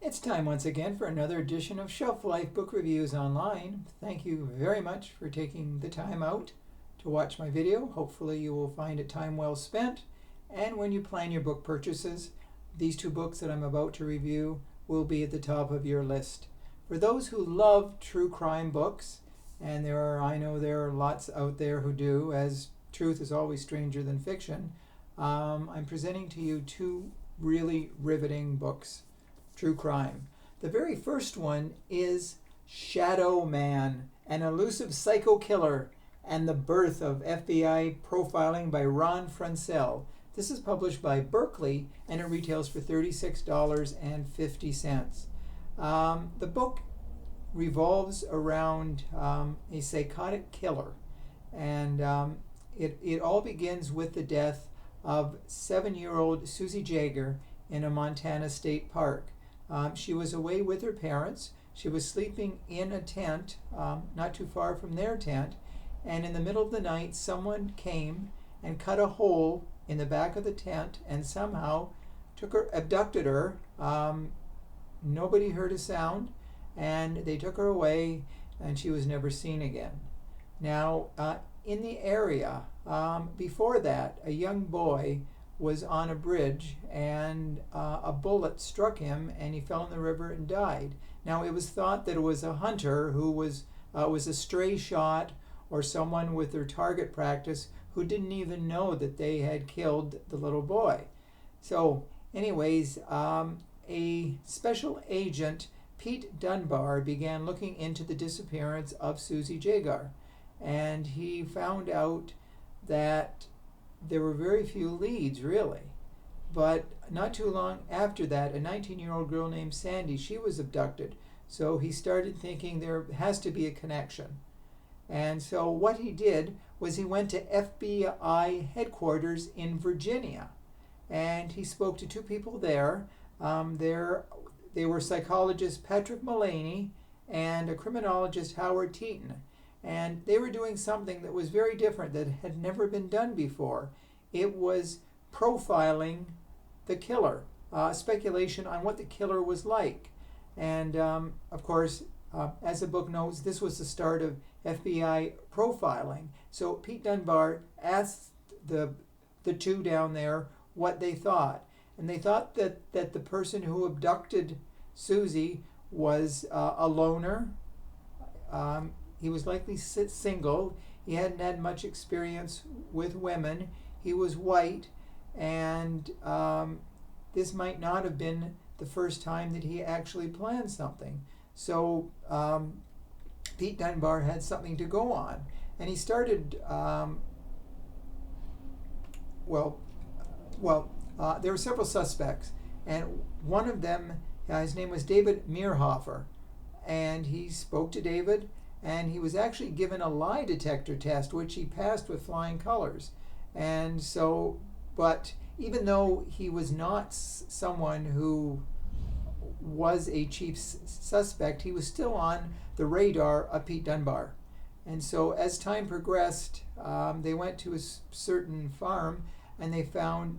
It's time once again for another edition of Shelf Life Book Reviews Online. Thank you very much for taking the time out to watch my video. Hopefully you will find it time well spent. And when you plan your book purchases, these two books that I'm about to review will be at the top of your list. For those who love true crime books, and I know there are lots out there who do, as truth is always stranger than fiction, I'm presenting to you two really riveting books. True crime. The very first one is Shadow Man, an elusive psycho killer and the birth of FBI profiling by Ron Franscell. This is published by Berkeley and it retails for $36.50. The book revolves around a psychotic killer, and it all begins with the death of 7-year-old Susie Jaeger in a Montana state park. She was away with her parents. She was sleeping in a tent not too far from their tent, and in the middle of the night someone came and cut a hole in the back of the tent and somehow abducted her. Nobody heard a sound, and they took her away, and she was never seen again. Now, in the area, before that, a young boy was on a bridge and a bullet struck him and he fell in the river and died. Now it was thought that it was a hunter who was a stray shot or someone with their target practice who didn't even know that they had killed the little boy. So anyways, a special agent, Pete Dunbar, began looking into the disappearance of Susie Jaeger, and he found out that there were very few leads, really. But not too long after that, a 19-year-old girl named Sandy, she was abducted. So he started thinking there has to be a connection. And so what he did was he went to FBI headquarters in Virginia. And he spoke to two people there. They were psychologist Patrick Mullaney and a criminologist Howard Teton. And they were doing something that was very different, that had never been done before. It was profiling the killer, speculation on what the killer was like. And of course, as the book notes, this was the start of FBI profiling. So Pete Dunbar asked the two down there what they thought. And they thought that the person who abducted Susie was a loner. He was likely single. He hadn't had much experience with women. He was white, and this might not have been the first time that he actually planned something. So Pete Dunbar had something to go on, and he started. There were several suspects, and one of them, his name was David Meerhofer, and he spoke to David. And he was actually given a lie detector test, which he passed with flying colors. And so, but even though he was not someone who was a chief suspect, he was still on the radar of Pete Dunbar. And so as time progressed, they went to a certain farm and they found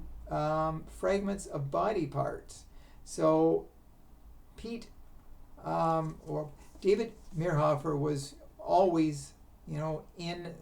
fragments of body parts. So David Meerhofer was always, in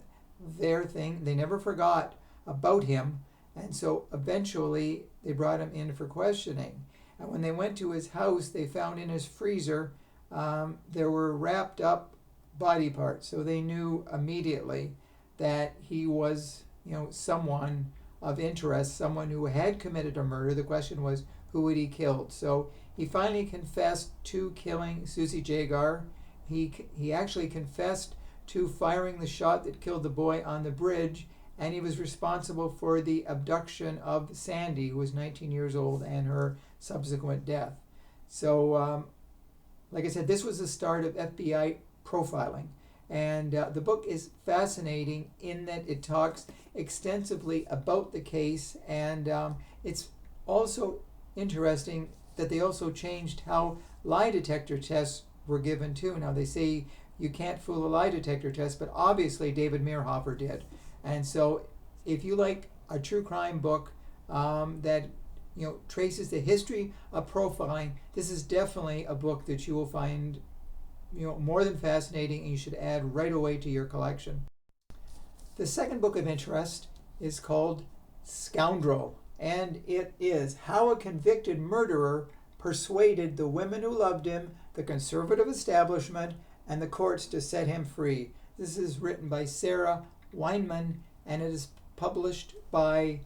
their thing. They never forgot about him. And so eventually they brought him in for questioning. And when they went to his house, they found in his freezer there were wrapped up body parts. So they knew immediately that he was, someone of interest, someone who had committed a murder. The question was, who had he killed? So he finally confessed to killing Susie Jaeger. He actually confessed to firing the shot that killed the boy on the bridge, and he was responsible for the abduction of Sandy, who was 19 years old, and her subsequent death. So, like I said, this was the start of FBI profiling. And the book is fascinating in that it talks extensively about the case, and it's also interesting that they also changed how lie detector tests were given too. Now they say you can't fool a lie detector test, but obviously David Meerhofer did. And so if you like a true crime book that traces the history of profiling. This is definitely a book that you will find more than fascinating, and you should add right away to your collection. The second book of interest is called Scoundrel, and it is how a convicted murderer persuaded the women who loved him, the conservative establishment, and the courts to set him free. This is written by Sarah Weinman, and it is published by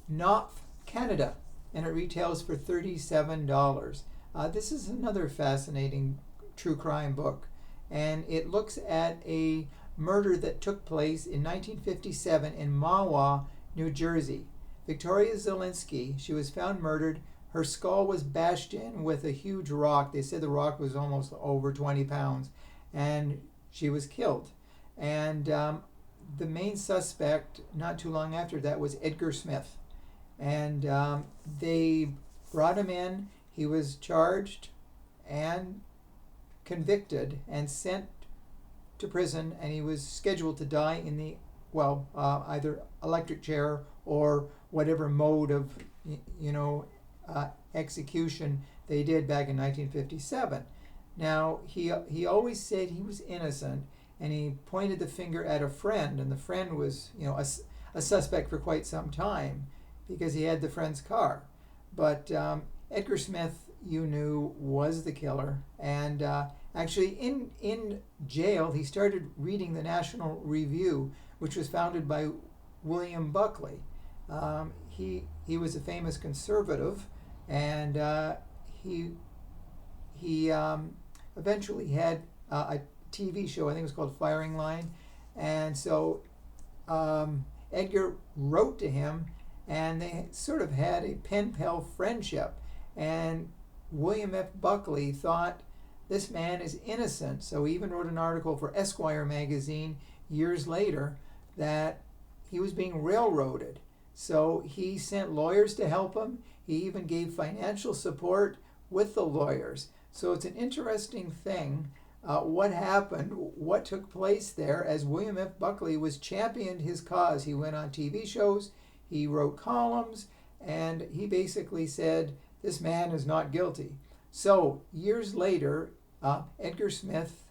Knopf Canada, and it retails for $37. This is another fascinating true crime book, and it looks at a murder that took place in 1957 in Mahwah, New Jersey. Victoria Zelinsky, she was found murdered. Her skull was bashed in with a huge rock. They said the rock was almost over 20 pounds, and she was killed. And the main suspect, not too long after that, was Edgar Smith. And they brought him in. He was charged and convicted and sent to prison, and he was scheduled to die in the either electric chair or whatever mode of execution they did back in 1957. Now he always said he was innocent, and he pointed the finger at a friend, and the friend was a suspect for quite some time because he had the friend's car. But Edgar Smith, was the killer, and actually in jail he started reading the National Review, which was founded by William Buckley. He was a famous conservative, and he eventually had a TV show, I think it was called Firing Line, and so Edgar wrote to him, and they sort of had a pen-pal friendship, and William F. Buckley thought this man is innocent, so he even wrote an article for Esquire magazine years later that he was being railroaded. So he sent lawyers to help him. He even gave financial support with the lawyers. So it's an interesting thing what happened, what took place there as William F. Buckley was championed his cause. He went on TV shows, he wrote columns, and he basically said, this man is not guilty. So years later, Edgar Smith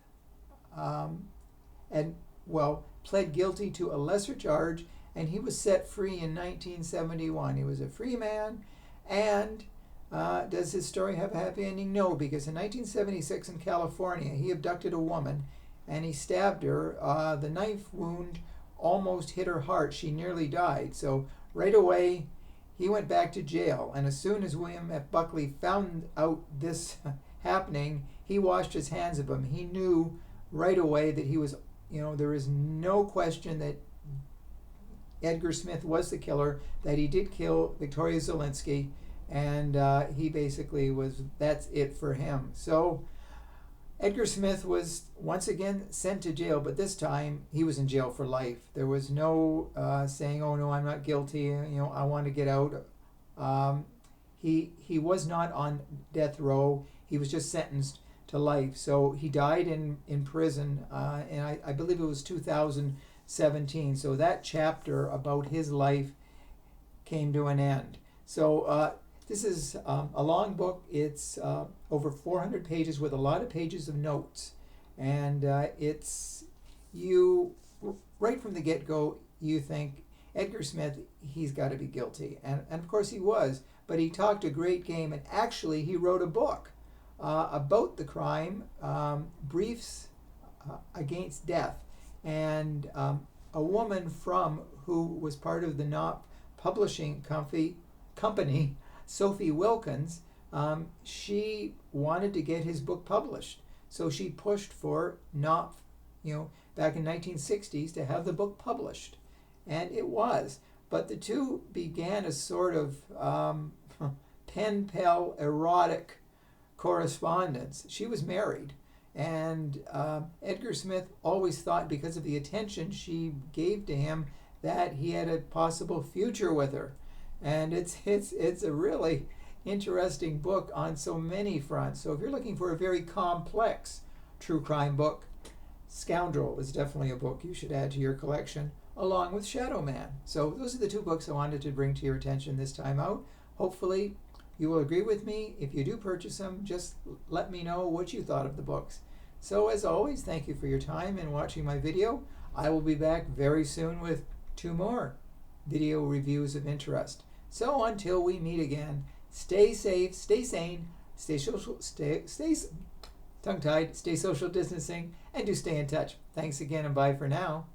pled guilty to a lesser charge, and he was set free in 1971. He was a free man, and does his story have a happy ending? No, because in 1976 in California, he abducted a woman, and he stabbed her. The knife wound almost hit her heart. She nearly died. So right away, he went back to jail, and as soon as William F. Buckley found out this happening, he washed his hands of him. He knew right away that he was, there is no question that Edgar Smith was the killer, that he did kill Victoria Zelinsky, and he basically that's it for him. So Edgar Smith was once again sent to jail, but this time he was in jail for life. There was no saying, oh no, I'm not guilty, I want to get out. He was not on death row. He was just sentenced to life. So he died in prison, and I believe it was 2017. So that chapter about his life came to an end. So this is a long book. It's over 400 pages with a lot of pages of notes. And it's, right from the get-go, you think, Edgar Smith, he's got to be guilty. And of course he was, but he talked a great game, and actually he wrote a book about the crime, Briefs Against Death. And a woman who was part of the Knopf Publishing Company, Sophie Wilkins, she wanted to get his book published. So she pushed for Knopf, back in 1960s to have the book published. And it was. But the two began a sort of pen-pal erotic correspondence. She was married. And Edgar Smith always thought, because of the attention she gave to him, that he had a possible future with her. And it's a really interesting book on so many fronts. So if you're looking for a very complex true crime book, Scoundrel is definitely a book you should add to your collection, along with Shadow Man. So those are the two books I wanted to bring to your attention this time out. Hopefully You will agree with me. If you do purchase them, just let me know what you thought of the books. So as always, thank you for your time and watching my video. I will be back very soon with 2 more video reviews of interest. So until we meet again, stay safe, stay sane, stay social, stay tongue-tied, stay social distancing, and do stay in touch. Thanks again and bye for now.